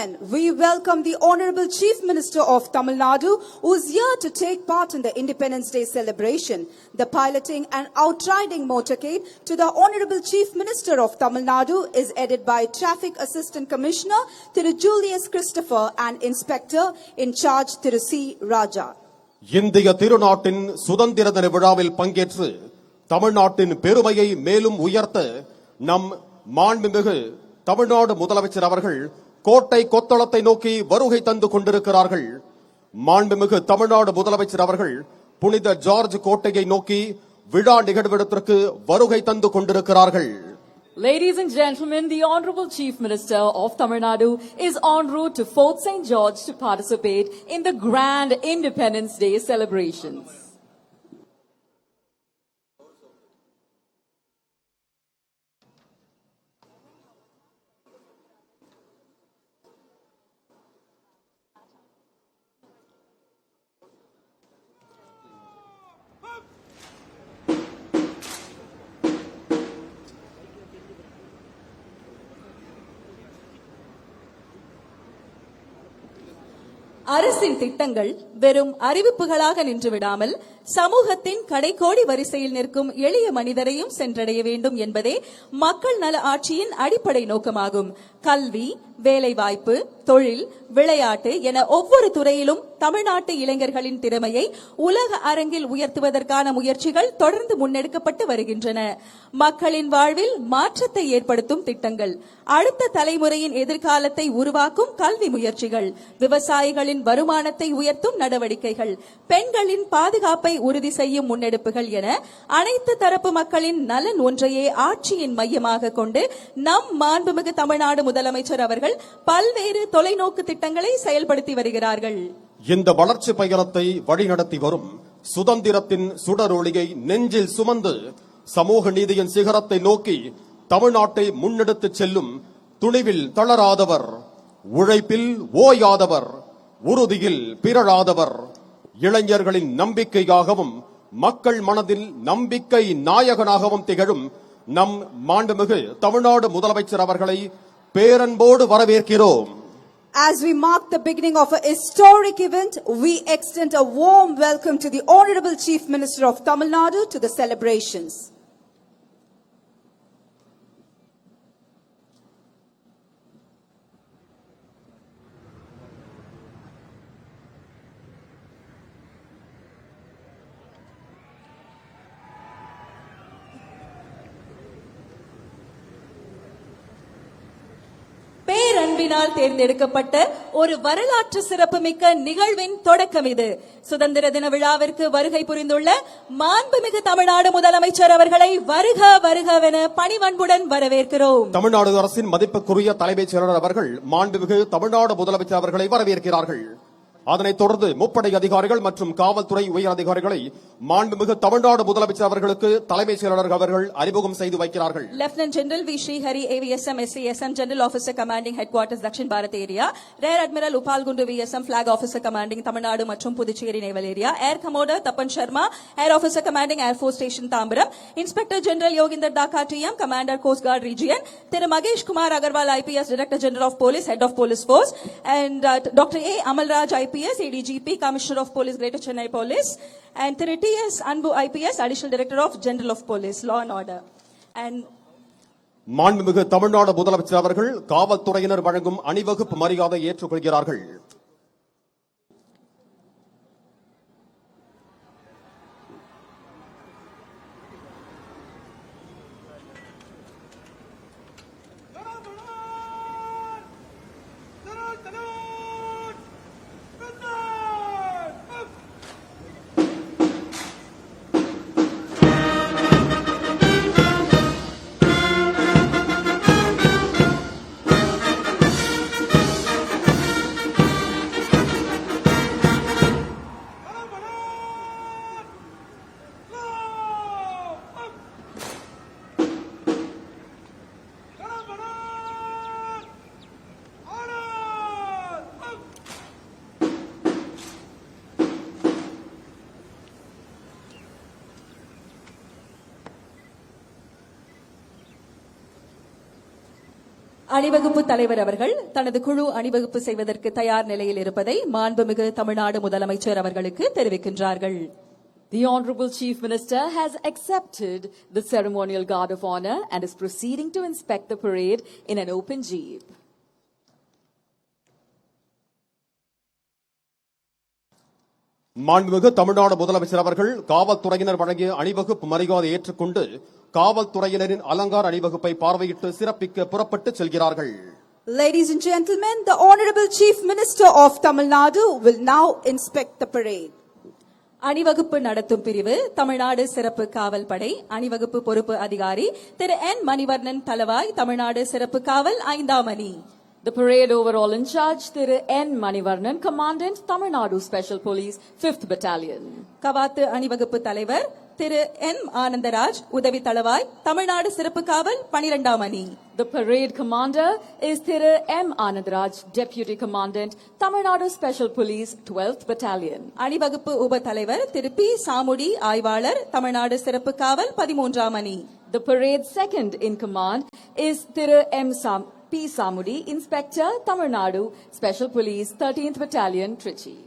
gentlemen, we welcome the Honorable Chief Minister of Tamil Nadu, who is here to take part in the Independence Day celebration. The piloting and outriding motorcade to the Honorable Chief Minister of Tamil Nadu is headed by Traffic Assistant Commissioner Thiru Julius Christopher and Inspector in charge Thiru C. Raja. இந்திய திருநாட்டின் சுதந்திர தின விழாவில் பங்கேற்று தமிழ்நாட்டின் பெருமையை மேலும் உயர்த்த நம் மாண்புமிகு தமிழ்நாடு முதலமைச்சர் அவர்கள் கோட்டை கொத்தளத்தை நோக்கி வருகை தந்து கொண்டிருக்கிறார்கள். மாண்புமிகு தமிழ்நாடு முதலமைச்சர் அவர்கள் புனித ஜார்ஜ் கோட்டையை நோக்கி விழா நிகழ்விடத்திற்கு வருகை தந்து கொண்டிருக்கிறார்கள். Ladies and gentlemen, the Honorable Chief Minister of Tamil Nadu is en route to Fort St. George to participate in the grand Independence Day celebrations. அரசின் திட்டங்கள் வெறும் அறிவிப்புகளாக நின்றுவிடாமல் சமூகத்தின் கடைக்கோடி வரிசையில் நிற்கும் எளிய மனிதரையும் சென்றடைய வேண்டும் என்பதே மக்கள் நல ஆட்சியின் அடிப்படை நோக்கமாகும். கல்வி, வேலைவாய்ப்பு, தொழில், விளையாட்டு என ஒவ்வொரு துறையிலும் தமிழ்நாட்டு இளைஞர்களின் திறமையை உலக அரங்கில் உயர்த்துவதற்கான முயற்சிகள் தொடர்ந்து முன்னெடுக்கப்பட்டு வருகின்றன. மக்களின் வாழ்வில் மாற்றத்தை ஏற்படுத்தும் திட்டங்கள், அடுத்த தலைமுறையின் எதிர்காலத்தை உருவாக்கும் கல்வி முயற்சிகள், விவசாயிகளின் வருமானத்தை உயர்த்தும் நடவடிக்கைகள், பெண்களின் பாதுகாப்பை உறுதி செய்யும் முன்னெடுப்புகள் என அனைத்து தரப்பு மக்களின் நலன் ஒன்றையே ஆட்சியின் மையமாக கொண்டு நம் மாண்புமிகு தமிழ்நாடு முதலமைச்சர் அவர்கள் பல்வேறு தொலைநோக்கு திட்டங்களை செயல்படுத்தி வருகிறார்கள். இந்த வளர்ச்சி பயணத்தை வழிநடத்தி வரும் சுதந்திரத்தின் சுடரொளியை நெஞ்சில் சுமந்து சமூக நீதியின் சிகரத்தை நோக்கி தமிழ்நாட்டை முன்னெடுத்துச் செல்லும் துணிவில் தளராதவர், உழைப்பில் ஓயாதவர், உறுதியில் பிறழாதவர், இளைஞர்களின் நம்பிக்கையாகவும் மக்கள் மனதில் நம்பிக்கை நாயகனாகவும் திகழும் நம் மாண்புமிகு தமிழ்நாடு முதலமைச்சர் அவர்களை பேரன்போடு வரவேற்கிறோம். As we mark the beginning of a historic event, we extend a warm welcome to the Honorable Chief Minister of Tamil Nadu to the celebrations. பேரன்பினால் தேர்ந்தெடுக்கப்பட்ட ஒரு வரலாற்று சிறப்புமிக்க நிகழ்வின் தொடக்கம் இது. சுதந்திர தின விழாவிற்கு வருகை புரிந்துள்ள மாண்புமிகு தமிழ்நாடு முதலமைச்சர் அவர்களை வருக வருகவென பணிவன்புடன் வரவேற்கிறோம். தமிழ்நாடு அரசின் மதிப்புக்குரிய தலைமைச் செயலாளர் அவர்கள் மாண்புமிகு தமிழ்நாடு முதலமைச்சர் அவர்களை வரவேற்கிறார்கள். அதனைத் தொடர்ந்து முப்படை அதிகாரிகள் மற்றும் காவல்துறை உயர் அதிகாரிகளை மாண்புமிகு தமிழ்நாடு முதலமைச்சர் அவர்களுக்கு தலைமைச் செயலாளர் அவர்கள் அறிமுகம் செய்து வைக்கிறார்கள். Lieutenant general V Srihari AVSM SCSM general officer commanding headquarters Dakshin Bharat area, rear admiral Upal Kundu VSM flag officer commanding Tamil Nadu மற்றும் Puducherry naval area, air commodore Tapan Sharma air officer commanding air force station Tambaram, inspector general Yoginder Dhaka TM commander coast guard region, திரு Mahesh Kumar Aggarwal IPS director general of police head of police force, and doctor A Amalraj IPS ADGP Commissioner of Police Greater Chennai Police, and Thiru TS Anbu IPS Additional Director of General of Police Law and Order. And மாண்புமிகு தமிழ்நாடு முதலமைச்சர் அவர்கள் காவல்துறையினர் வழங்கும் அணிவகுப்பு மரியாதை ஏற்றுக்கொள்கிறார்கள். அணிவகுப்பு தலைவர் அவர்கள் தனது குழு அணிவகுப்பு செய்வதற்கு தயார் நிலையில் இருப்பதை மாண்புமிகு தமிழ்நாடு முதலமைச்சர் அவர்களுக்கு தெரிவிக்கின்றார்கள். The Honorable Chief Minister has accepted the ceremonial guard of honor and is proceeding to inspect the parade in an open jeep. மாண்புமிகு தமிழ்நாடு முதலமைச்சர் அவர்கள் காவல்துறையினர் வழங்கிய அணிவகுப்பு மரியாதை ஏற்றுக்கொண்டு காவல்துறையினரின் அலங்கார அணிவகுப்பை பார்வையிட்டு சிறப்பிக்க புறப்பட்டு செல்கிறார்கள். Ladies and gentlemen, the Honorable Chief Minister of Tamil Nadu will now inspect the parade. அணிவகுப்பு நடத்தும் பிரிவு தமிழ்நாடு சிறப்பு காவல் படை அணிவகுப்பு பொறுப்பு அதிகாரி திரு என் மணிவர்ணன் தலவாய் தமிழ்நாடு சிறப்பு காவல் 5ஆம் அணி. The parade overall in charge, Thiru N. Manivarnan, Commandant, Tamil Nadu Special Police, 5th Battalion. கவாத்து அணிவகுப்பு தலைவர் திரு என் ஆனந்தராஜ் உதவி தளவாய் தமிழ்நாடு சிறப்பு காவல் 12ஆம் அணி. The parade commander is Thiru M. Anandaraj, Deputy Commandant, Tamil Nadu Special Police, 12th Battalion. அணிவகுப்பு உப தலைவர் திரு பி சாமுடி ஆய்வாளர் தமிழ்நாடு சிறப்பு காவல் 13ஆம் அணி. The parade second in command is Thiru M. P. Samudi, Inspector, Tamil Nadu Special Police, 13th Battalion, Trichy.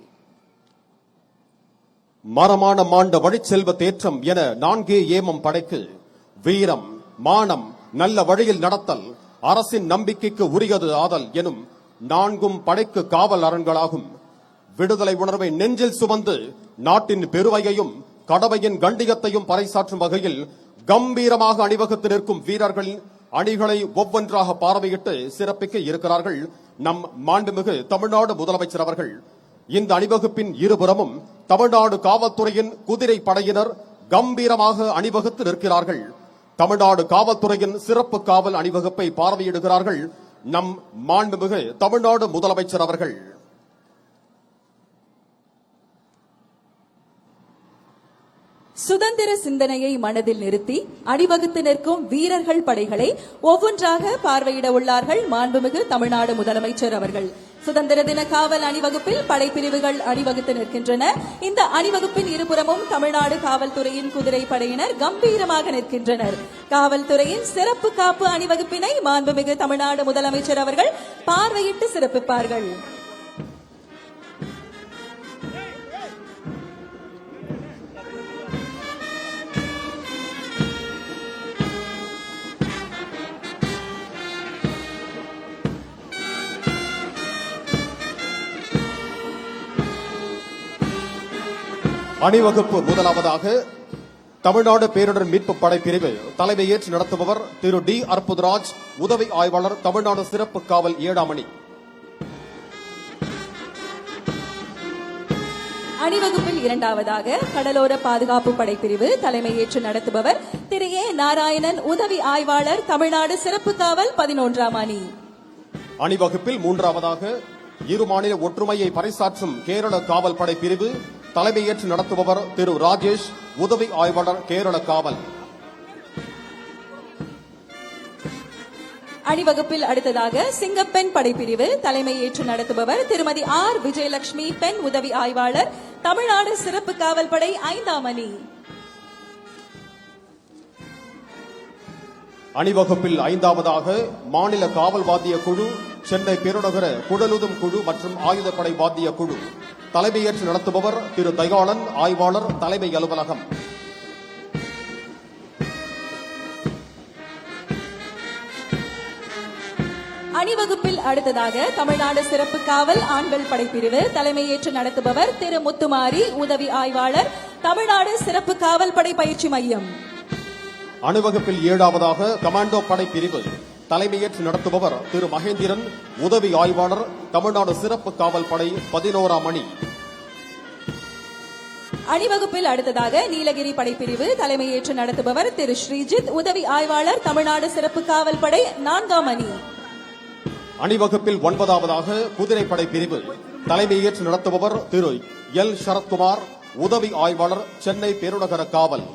மரமான மாண்ட வழிச்செல்வ தேற்றம் என 4 ஏமம் படைக்கு வீரம், மானம், நல்ல வழியில் நடத்தல், அரசின் நம்பிக்கைக்கு உரியது ஆதல் எனும் 4 படைக்கு காவல் அரண்களாகும். விடுதலை உணர்வை நெஞ்சில் சுமந்து நாட்டின் பெருமையையும் கடமையின் கண்டியத்தையும் பறைசாற்றும் வகையில் கம்பீரமாக அணிவகுத்து நிற்கும் வீரர்களின் அணிகளை ஒவ்வொன்றாக பார்வையிட்டு சிறப்பிக்க இருக்கிறார்கள் நம் மாண்புமிகு தமிழ்நாடு முதலமைச்சர் அவர்கள். இந்த அணிவகுப்பின் இருபுறமும் தமிழ்நாடு காவல்துறையின் குதிரை படையினர் கம்பீரமாக அணிவகுத்து நிற்கிறார்கள். தமிழ்நாடு காவல்துறையின் சிறப்பு காவல் அணிவகுப்பை பார்வையிடுகிறார்கள் நம் மாண்புமிகு தமிழ்நாடு முதலமைச்சர் அவர்கள். சுதந்திர சிந்தனையை மனதில் நிறுத்தி அணிவகுத்து நிற்கும் வீரர்கள் படைகளை ஒவ்வொன்றாக பார்வையிட உள்ளார்கள் மாண்புமிகு தமிழ்நாடு முதலமைச்சர் அவர்கள். சுதந்திர தின காவல் அணிவகுப்பில் படைப்பிரிவுகள் அணிவகுத்து நிற்கின்றன. இந்த அணிவகுப்பின் இருபுறமும் தமிழ்நாடு காவல்துறையின் குதிரை படையினர் கம்பீரமாக நிற்கின்றனர். காவல்துறையின் சிறப்பு காப்பு அணிவகுப்பினை மாண்புமிகு தமிழ்நாடு முதலமைச்சர் அவர்கள் பார்வையிட்டு சிறப்பிப்பார்கள். அணிவகுப்பு முதலாவதாக தமிழ்நாடு பேரிடர் மீட்பு படைப்பிரிவு தலைமை ஏற்று நடத்துபவர் திரு டி அற்புதராஜ், உதவி ஆய்வாளர், தமிழ்நாடு சிறப்பு காவல் 7ஆம் அணி. அணிவகுப்பில் இரண்டாவதாக கடலோர பாதுகாப்பு படைப்பிரிவு தலைமை ஏற்று நடத்துபவர் திரு ஏ நாராயணன், உதவி ஆய்வாளர், தமிழ்நாடு சிறப்பு காவல் 11ஆம் அணி. அணிவகுப்பில் மூன்றாவதாக இரு மாநில ஒற்றுமையை பறைசாற்றும் கேரள காவல் படை பிரிவு தலைமையேற்று நடத்துபவர் திரு ராஜேஷ், உதவி ஆய்வாளர், கேரள காவல். அணிவகுப்பில் அடுத்ததாக சிங்கப்பெண் படைப்பிரிவு தலைமை ஏற்று நடத்துபவர் திருமதி ஆர் விஜயலட்சுமி, பெண் உதவி ஆய்வாளர், தமிழ்நாடு சிறப்பு காவல் படை 5ஆம் அணி. அணிவகுப்பில் ஐந்தாவதாக மாநில காவல் வாத்திய குழு, சென்னை பெருநகர குடலுதும் குழு மற்றும் ஆயுதப்படை வாத்திய குழு தலைமையேற்று நடத்துபவர் திரு தயாளன், ஆய்வாளர், தலைமை அலுவலகம். அணிவகுப்பில் அடுத்ததாக தமிழ்நாடு சிறப்பு காவல் ஆண்கள் படைப்பிரிவு தலைமையேற்று நடத்துபவர் திரு முத்துமாரி, உதவி ஆய்வாளர், தமிழ்நாடு சிறப்பு காவல் படை பயிற்சி மையம். அணிவகுப்பில் ஏழாவதாக கமாண்டோ படை பிரிவு தலைமையேற்று நடத்துபவர் திரு மகேந்திரன், உதவி ஆய்வாளர், தமிழ்நாடு சிறப்பு காவல் படை 11ஆம் அணி. அணிவகுப்பில் அடுத்ததாக நீலகிரி படைப்பிரிவு தலைமையேற்று நடத்துபவர் திரு ஸ்ரீஜித், உதவி ஆய்வாளர், தமிழ்நாடு சிறப்பு காவல் படை 4ஆம் அணி. அணிவகுப்பில் 9ஆவதாக குதிரைப்படை பிரிவு தலைமையேற்று நடத்துபவர் திரு எல் சரத்குமார், உதவி ஆய்வாளர், சென்னை பெருநகர காவல்.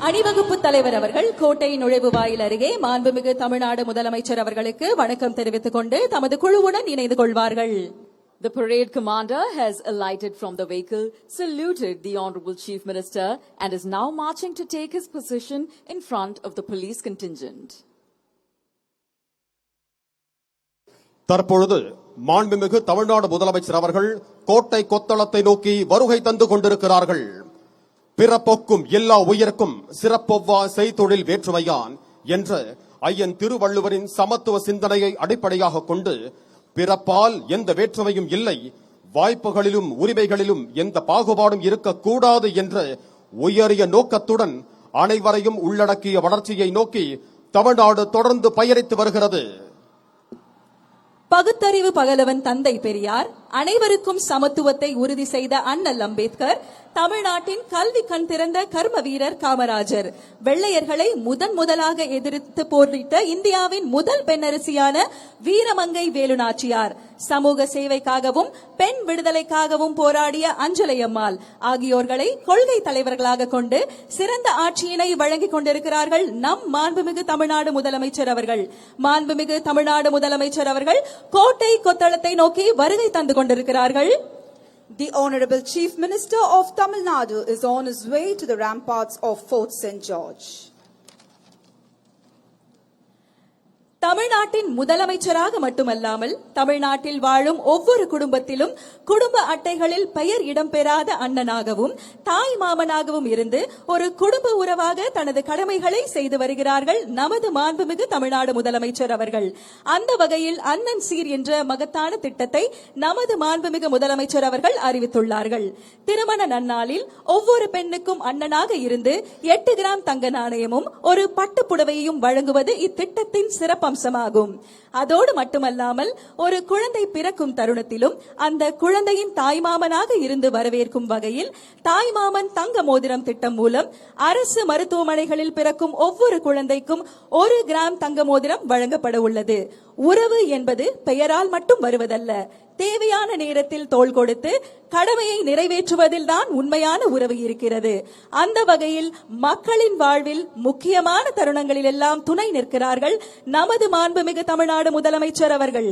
அணிவகுப்பு தலைவர் அவர்கள் கோட்டை நுழைவு வாயில் அருகே மாண்புமிகு தமிழ்நாடு முதலமைச்சர் அவர்களுக்கு வணக்கம் தெரிவித்துக் கொண்டு தமது குழுவுடன் இணைந்து கொள்வார்கள். The parade commander has alighted from the vehicle, saluted the Honorable Chief Minister and is now marching to take his position in front of the police contingent. தற்பொழுது மாண்புமிகு தமிழ்நாடு முதலமைச்சர் அவர்கள் கோட்டை கொத்தளத்தை நோக்கி வருகை தந்து கொண்டிருக்கிறார்கள். பிறப்பொக்கும் எல்லா உயிர்க்கும் சிறப்பொவ்வா செய்தொழில் வேற்றுமையான் என்ற ஐயன் திருவள்ளுவரின் சமத்துவ சிந்தனையை அடிப்படையாக கொண்டு பிறப்பால் எந்த வேற்றுமையும் இல்லை, வாய்ப்புகளிலும் உரிமைகளிலும் எந்த பாகுபாடும் இருக்கக்கூடாது என்ற உயரிய நோக்கத்துடன் அனைவரையும் உள்ளடக்கிய வளர்ச்சியை நோக்கி தமிழ்நாடு தொடர்ந்து பயணித்து வருகிறது. பகுத்தறிவு பகலவன் தந்தை பெரியார், அனைவருக்கும் சமத்துவத்தை உறுதி செய்த அண்ணல் அம்பேத்கர், தமிழ்நாட்டின் கல்வி கண் திறந்த கர்ம வீரர் காமராஜர், வெள்ளையர்களை முதலாக எதிர்த்து போரிட்ட இந்தியாவின் முதல் பெண்ணரசியான வீரமங்கை வேலு நாச்சியார், சமூக சேவைக்காகவும் பெண் விடுதலைக்காகவும் போராடிய அஞ்சலையம்மாள் ஆகியோர்களை கொள்கை தலைவர்களாக கொண்டு சிறந்த ஆட்சியினை வழங்கிக் கொண்டிருக்கிறார்கள் நம் மாண்புமிகு தமிழ்நாடு முதலமைச்சர் அவர்கள். மாண்புமிகு தமிழ்நாடு முதலமைச்சர் அவர்கள் கோட்டை கொத்தளத்தை நோக்கி வருகை தந்து கொண்டிருக்கிறார்கள். The Honorable Chief Minister of Tamil Nadu is on his way to the ramparts of Fort St. George. தமிழ்நாட்டின் முதலமைச்சராக மட்டுமல்லாமல் தமிழ்நாட்டில் வாழும் ஒவ்வொரு குடும்பத்திலும் குடும்ப அட்டைகளில் பெயர் இடம்பெறாத அண்ணனாகவும் தாய் மாமனாகவும் இருந்து ஒரு குடும்ப உறவாக தனது கடமைகளை செய்து வருகிறார்கள் நமது மாண்புமிகு தமிழ்நாடு முதலமைச்சர் அவர்கள். அந்த வகையில் அண்ணன் சீர் என்ற மகத்தான திட்டத்தை நமது மாண்புமிகு முதலமைச்சர் அவர்கள் அறிவித்துள்ளார்கள். திருமண நன்னாளில் ஒவ்வொரு பெண்ணுக்கும் அண்ணனாக இருந்து 8 கிராம் தங்க நாணயமும் ஒரு பட்டு புடவையும் வழங்குவது இத்திட்டத்தின் சிறப்பம்சமாகும். அதோடு மட்டுமல்லாமல் ஒரு குழந்தை பிறக்கும் தருணத்திலும் அந்த குழந்தையின் தாய்மாமனாக இருந்து வரவேற்கும் வகையில் தாய்மாமன் தங்க மோதிரம் திட்டம் மூலம் அரசு மருத்துவமனைகளில் பிறக்கும் ஒவ்வொரு குழந்தைக்கும் 1 கிராம் தங்க மோதிரம் வழங்கப்பட உள்ளது. உறவு என்பது பெயரால் மட்டும் வருவதல்ல, தேவையான நேரத்தில் தோள் கொடுத்து கடமையை நிறைவேற்றுவதில் தான் உண்மையான உறவு இருக்கிறது. அந்த வகையில் மக்களின் வாழ்வில் முக்கியமான தருணங்களில் எல்லாம் துணை நிற்கிறார்கள் நமது மாண்புமிகு தமிழ்நாடு முதலமைச்சர் அவர்கள்.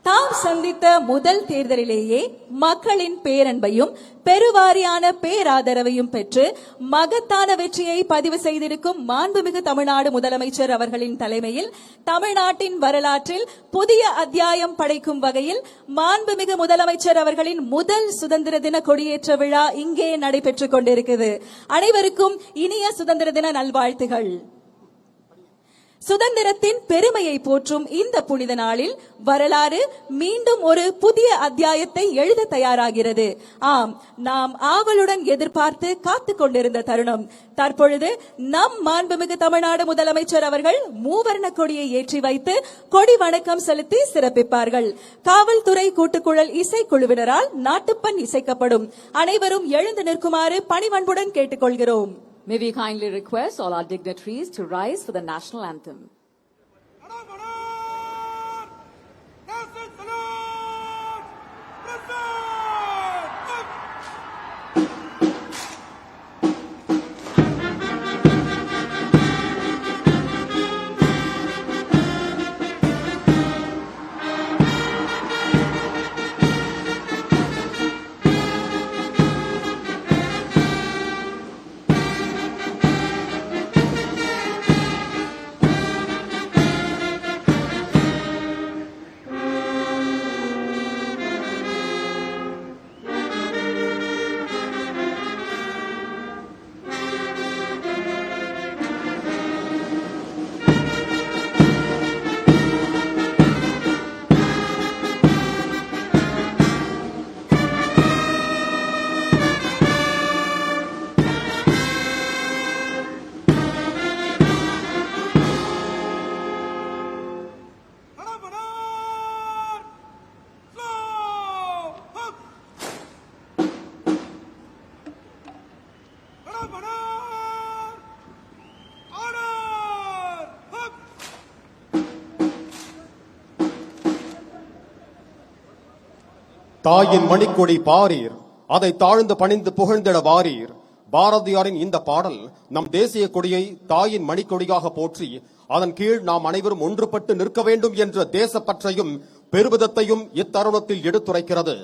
தாம் சந்தித்த முதல் தேர்தலிலேயே மக்களின் பேரன்பையும் பெருவாரியான பேராதரவையும் பெற்று மகத்தான வெற்றியை பதிவு செய்திருக்கும் மாண்புமிகு தமிழ்நாடு முதலமைச்சர் அவர்களின் தலைமையில் தமிழ்நாட்டின் வரலாற்றில் புதிய அத்தியாயம் படைக்கும் வகையில் மாண்புமிகு முதலமைச்சர் அவர்களின் முதல் சுதந்திர தின கொடியேற்ற விழா இங்கே நடைபெற்றுக் கொண்டிருக்கிறது. அனைவருக்கும் இனிய சுதந்திர தின நல்வாழ்த்துகள். சுதந்திரத்தின் பெருமையை போற்றும் இந்த புனித நாளில் வரலாறு மீண்டும் ஒரு புதிய அத்தியாயத்தை எழுத தயாராகிறது. ஆம், நாம் ஆவலுடன் எதிர்பார்த்து காத்துக் கொண்டிருந்த தருணம் தற்பொழுது நம் மாண்புமிகு தமிழ்நாடு முதலமைச்சர் அவர்கள் மூவர்ண கொடியை ஏற்றி வைத்து கொடி வணக்கம் செலுத்தி சிறப்பிப்பார்கள். காவல்துறை கூட்டுக்குழல் இசைக்குழுவினரால் நாட்டுப்பண் இசைக்கப்படும். அனைவரும் எழுந்து நிற்குமாறு பணிவன்புடன் கேட்டுக்கொள்கிறோம். May we kindly request all our dignitaries to rise for the national anthem. தாயின் மணிக்கொடி பாரீர், அதை தாழ்ந்து பணிந்து புகழ்ந்திட வாரீர். பாரதியாரின் இந்த பாடல் நம் தேசிய கொடியை தாயின் மணிக்கொடியாக போற்றி அதன் கீழ் நாம் அனைவரும் ஒன்றுபட்டு நிற்க வேண்டும் என்ற தேசப்பற்றையும் பெருமிதத்தையும் இத்தருணத்தில் எடுத்துரைக்கிறது.